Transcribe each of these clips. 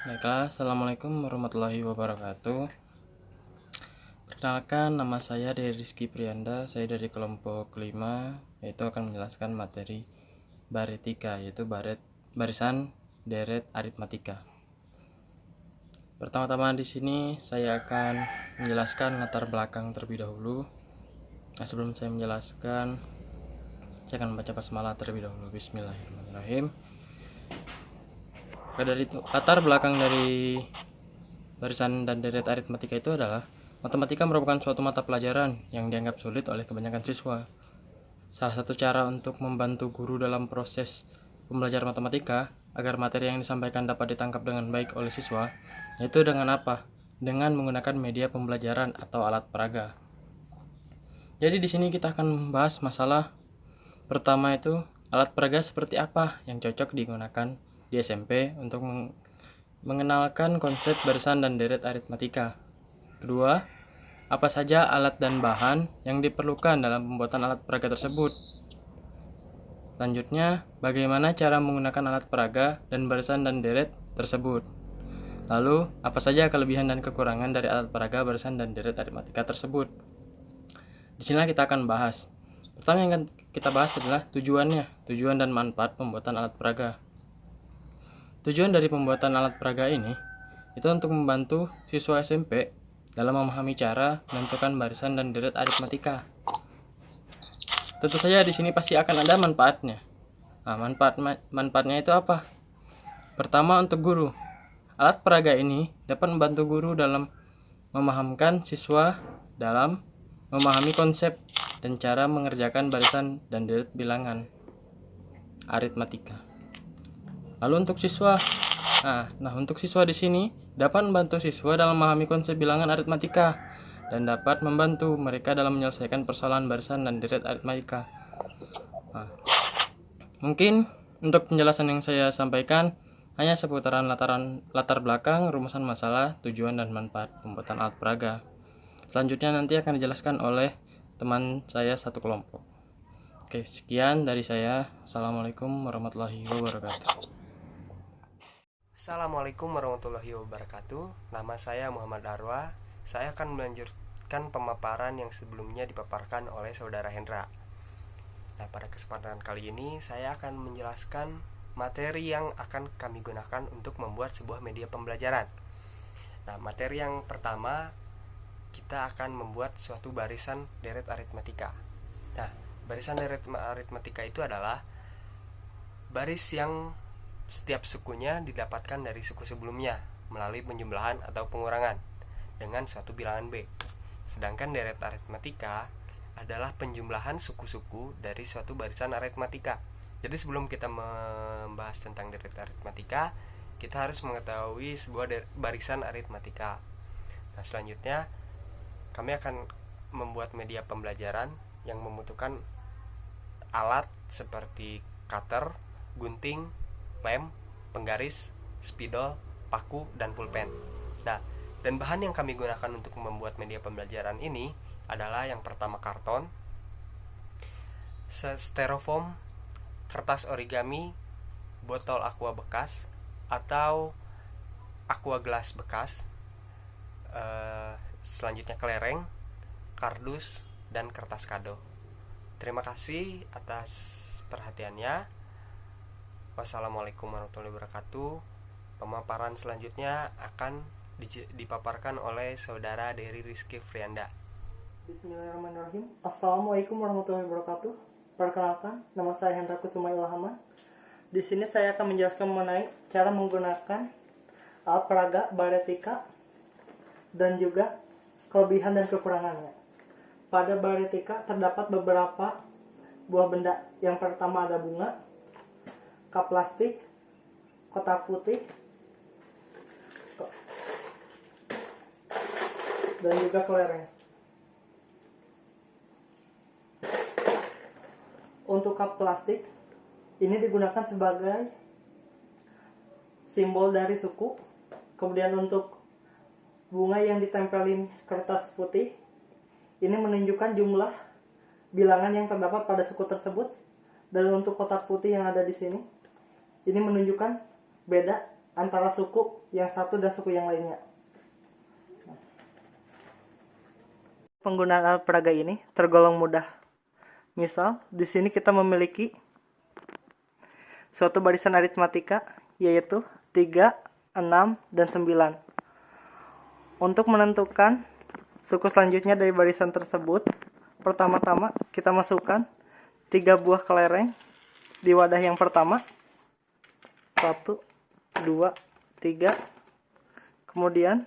Baiklah, Assalamualaikum warahmatullahi wabarakatuh. Perkenalkan, nama saya Rizky Prianda. Saya dari kelompok 5, yaitu akan menjelaskan materi baretika, yaitu barisan deret aritmatika. Pertama-tama di sini saya akan menjelaskan latar belakang terlebih dahulu. Nah, sebelum saya menjelaskan, saya akan membaca basmalah terlebih dahulu. Bismillahirrahmanirrahim. Dari itu, latar belakang dari barisan dan deret aritmatika itu adalah matematika merupakan suatu mata pelajaran yang dianggap sulit oleh kebanyakan siswa. Salah satu cara untuk membantu guru dalam proses pembelajaran matematika agar materi yang disampaikan dapat ditangkap dengan baik oleh siswa, yaitu dengan apa? Dengan menggunakan media pembelajaran atau alat peraga. Jadi di sini kita akan membahas masalah pertama, itu alat peraga seperti apa yang cocok digunakan di SMP untuk mengenalkan konsep barisan dan deret aritmatika. Kedua, apa saja alat dan bahan yang diperlukan dalam pembuatan alat peraga tersebut. Selanjutnya, bagaimana cara menggunakan alat peraga dan barisan dan deret tersebut. Lalu, apa saja kelebihan dan kekurangan dari alat peraga, barisan, dan deret aritmatika tersebut. Di sini kita akan bahas. Pertama yang akan kita bahas adalah tujuan dan manfaat pembuatan alat peraga. Tujuan dari pembuatan alat peraga ini itu untuk membantu siswa SMP dalam memahami cara menentukan barisan dan deret aritmatika. Tentu saja di sini pasti akan ada manfaatnya. Nah, manfaatnya itu apa? Pertama, untuk guru. Alat peraga ini dapat membantu guru dalam memahamkan siswa dalam memahami konsep dan cara mengerjakan barisan dan deret bilangan aritmatika. Lalu untuk siswa, untuk siswa di sini dapat membantu siswa dalam memahami konsep bilangan aritmatika dan dapat membantu mereka dalam menyelesaikan persoalan barisan dan deret aritmatika. Mungkin untuk penjelasan yang saya sampaikan hanya seputaran latar belakang, rumusan masalah, tujuan dan manfaat pembuatan alat peraga. Selanjutnya nanti akan dijelaskan oleh teman saya satu kelompok. Oke, sekian dari saya. Assalamualaikum warahmatullahi wabarakatuh. Assalamualaikum warahmatullahi wabarakatuh. Nama saya Muhammad Arwa. Saya akan melanjutkan pemaparan yang sebelumnya dipaparkan oleh Saudara Hendra. Nah, pada kesempatan kali ini saya akan menjelaskan materi yang akan kami gunakan untuk membuat sebuah media pembelajaran. Nah, materi yang pertama, kita akan membuat suatu barisan deret aritmatika. Nah, barisan deret aritmatika itu adalah baris yang setiap sukunya didapatkan dari suku sebelumnya melalui penjumlahan atau pengurangan dengan suatu bilangan B. Sedangkan deret aritmatika adalah penjumlahan suku-suku dari suatu barisan aritmatika. Jadi sebelum kita membahas tentang deret aritmatika, kita harus mengetahui sebuah barisan aritmatika. Nah, selanjutnya kami akan membuat media pembelajaran yang membutuhkan alat seperti cutter, gunting, lem, penggaris, spidol, paku, dan pulpen. Nah, dan bahan yang kami gunakan untuk membuat media pembelajaran ini adalah yang pertama karton, styrofoam, kertas origami, botol aqua bekas atau aqua gelas bekas, selanjutnya kelereng, kardus, dan kertas kado. Terima kasih atas perhatiannya. Wassalamualaikum warahmatullahi wabarakatuh. Pemaparan selanjutnya akan dipaparkan oleh Saudara Rizky Prianda. Bismillahirrahmanirrahim. Assalamualaikum warahmatullahi wabarakatuh. Perkenalkan, nama saya Hendra Kusuma Ilhaman. Di sini saya akan menjelaskan mengenai cara menggunakan alat peraga baretika dan juga kelebihan dan kekurangannya. Pada baretika terdapat beberapa buah benda. Yang pertama ada bunga, kap plastik, kotak putih, dan juga kelereng. Untuk kap plastik ini digunakan sebagai simbol dari suku. Kemudian untuk bunga yang ditempelin kertas putih ini menunjukkan jumlah bilangan yang terdapat pada suku tersebut. Dan untuk kotak putih yang ada di sini ini menunjukkan beda antara suku yang satu dan suku yang lainnya. Penggunaan alat peraga ini tergolong mudah. Misal, di sini kita memiliki suatu barisan aritmatika, yaitu 3, 6, dan 9. Untuk menentukan suku selanjutnya dari barisan tersebut, pertama-tama kita masukkan 3 buah kelereng di wadah yang pertama. 1, 2, 3. Kemudian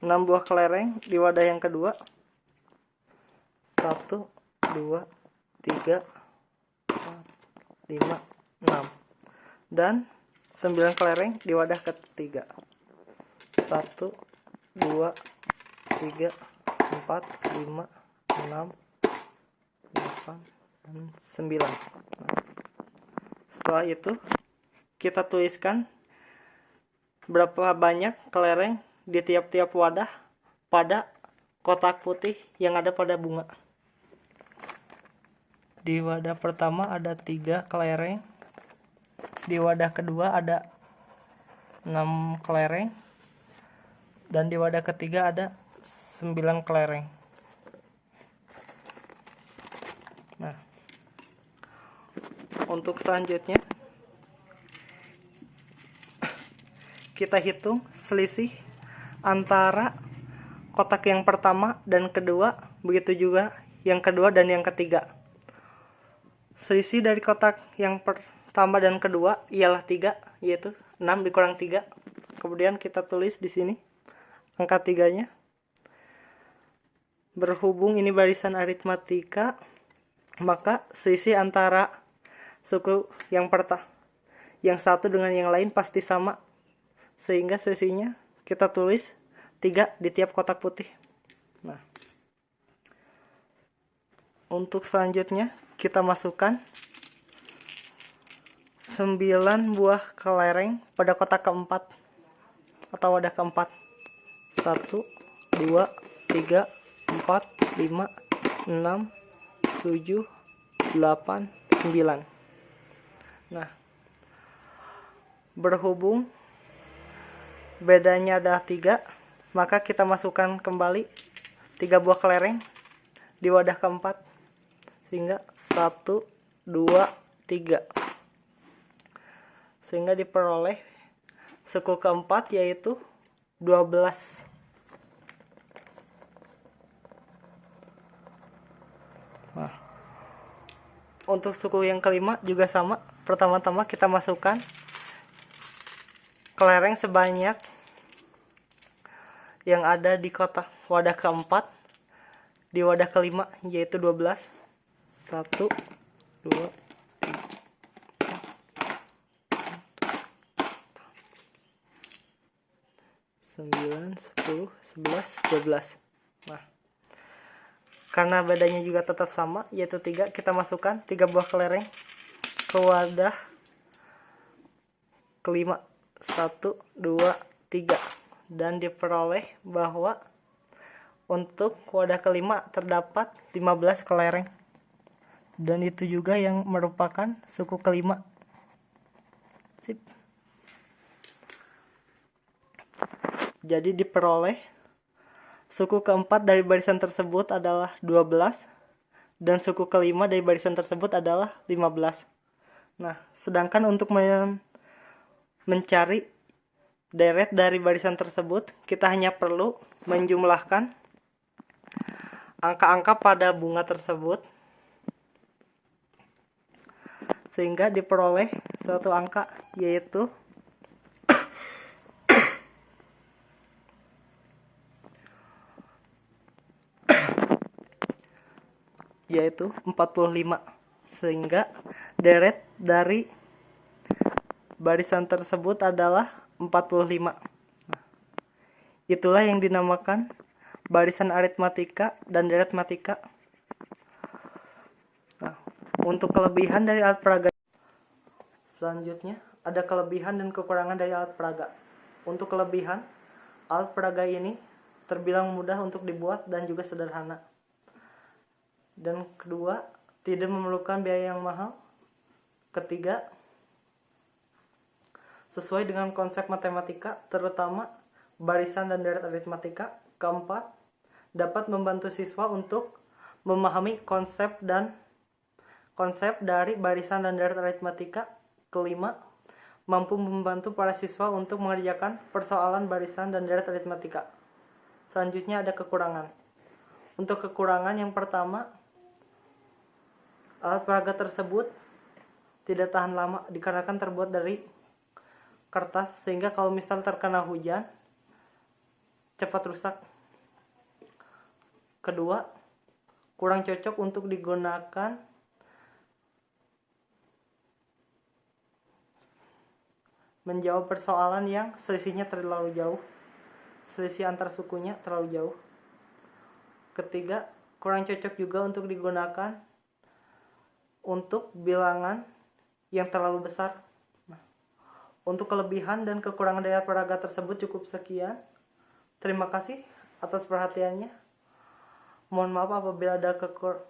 6 buah kelereng di wadah yang kedua. 1, 2, 3, 4, 5, 6. Dan 9 kelereng di wadah ketiga. 1, 2, 3, 4, 5, 6, 8, dan 9. Setelah itu kita tuliskan berapa banyak kelereng di tiap-tiap wadah pada kotak putih yang ada pada bunga. Di wadah pertama ada 3 kelereng, di wadah kedua ada 6 kelereng, dan di wadah ketiga ada 9 kelereng. Nah, untuk selanjutnya kita hitung selisih antara kotak yang pertama dan kedua, begitu juga yang kedua dan yang ketiga. Selisih dari kotak yang pertama dan kedua ialah 3, yaitu 6 dikurang 3. Kemudian kita tulis di sini angka 3-nya. Berhubung ini barisan aritmatika, maka selisih antara suku yang satu dengan yang lain pasti sama, sehingga selisihnya kita tulis 3 di tiap kotak putih. Nah, untuk selanjutnya kita masukkan 9 buah kelereng pada kotak keempat atau wadah keempat. 1, 2, 3, 4, 5, 6, 7, 8, 9. Nah, berhubung bedanya ada 3, maka kita masukkan kembali 3 buah kelereng di wadah keempat, sehingga 1, 2, 3, sehingga diperoleh suku keempat, yaitu 12. Nah, untuk suku yang kelima juga sama. Pertama-tama kita masukkan kelereng sebanyak yang ada di kotak wadah keempat di wadah kelima, yaitu 12. 1, 2, 9, 10, 11, 12. Nah, karena bedanya juga tetap sama, yaitu 3, kita masukkan 3 buah kelereng ke wadah kelima. 1, 2, 3. Dan diperoleh bahwa untuk wadah kelima terdapat 15 kelereng. Dan itu juga yang merupakan suku kelima. Sip. Jadi diperoleh suku keempat dari barisan tersebut adalah 12, dan suku kelima dari barisan tersebut adalah 15. Nah, sedangkan untuk mencari deret dari barisan tersebut, kita hanya perlu menjumlahkan angka-angka pada bunga tersebut, sehingga diperoleh suatu angka, yaitu 45. Sehingga deret dari barisan tersebut adalah 45. Nah, itulah yang dinamakan barisan aritmatika dan deret matika. Nah, untuk kelebihan dari alat peraga selanjutnya ada kelebihan dan kekurangan dari alat peraga. Untuk kelebihan, alat peraga ini terbilang mudah untuk dibuat dan juga sederhana. Dan kedua, tidak memerlukan biaya yang mahal. Ketiga, sesuai dengan konsep matematika, terutama barisan dan deret aritmatika. Keempat, dapat membantu siswa untuk memahami konsep dari barisan dan deret aritmatika. Kelima, mampu membantu para siswa untuk mengerjakan persoalan barisan dan deret aritmatika. Selanjutnya ada kekurangan. Untuk kekurangan yang pertama, alat peraga tersebut tidak tahan lama dikarenakan terbuat dari kertas, sehingga kalau misal terkena hujan cepat rusak. Kedua, kurang cocok untuk digunakan menjawab persoalan yang selisihnya terlalu jauh, selisih antar sukunya terlalu jauh. Ketiga, kurang cocok juga untuk digunakan untuk bilangan yang terlalu besar. Untuk kelebihan dan kekurangan daya peraga tersebut cukup sekian. Terima kasih atas perhatiannya. Mohon maaf apabila ada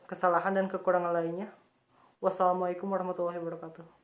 kesalahan dan kekurangan lainnya. Wassalamualaikum warahmatullahi wabarakatuh.